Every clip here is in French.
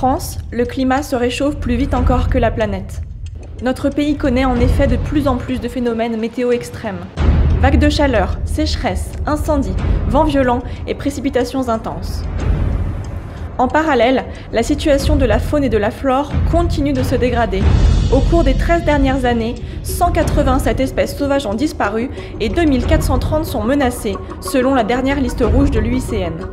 France, le climat se réchauffe plus vite encore que la planète. Notre pays connaît en effet de plus en plus de phénomènes météo extrêmes. Vagues de chaleur, sécheresse, incendies, vents violents et précipitations intenses. En parallèle, la situation de la faune et de la flore continue de se dégrader. Au cours des 13 dernières années, 187 espèces sauvages ont disparu et 2430 sont menacées, selon la dernière liste rouge de l'UICN.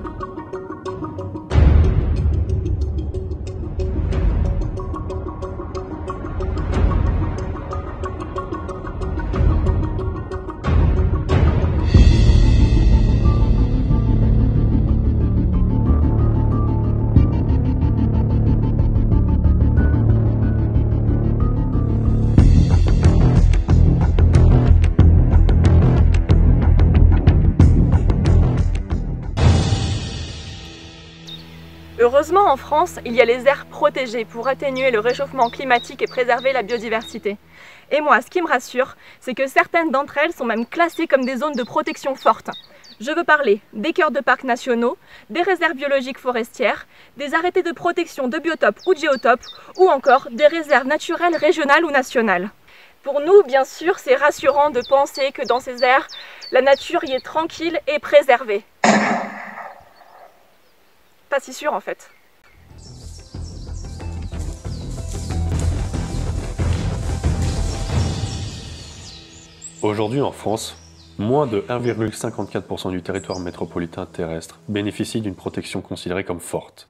Heureusement, en France, il y a les aires protégées pour atténuer le réchauffement climatique et préserver la biodiversité. Et moi, ce qui me rassure, c'est que certaines d'entre elles sont même classées comme des zones de protection forte. Je veux parler des cœurs de parcs nationaux, des réserves biologiques forestières, des arrêtés de protection de biotopes ou de géotopes, ou encore des réserves naturelles régionales ou nationales. Pour nous, bien sûr, c'est rassurant de penser que dans ces aires, la nature y est tranquille et préservée. Pas si sûr en fait. Aujourd'hui en France, moins de 1,54% du territoire métropolitain terrestre bénéficie d'une protection considérée comme forte.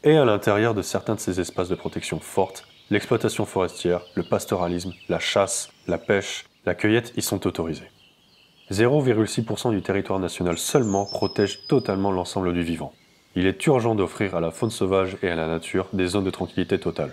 Et à l'intérieur de certains de ces espaces de protection forte, l'exploitation forestière, le pastoralisme, la chasse, la pêche, la cueillette y sont autorisés. 0,6% du territoire national seulement protège totalement l'ensemble du vivant. Il est urgent d'offrir à la faune sauvage et à la nature des zones de tranquillité totale.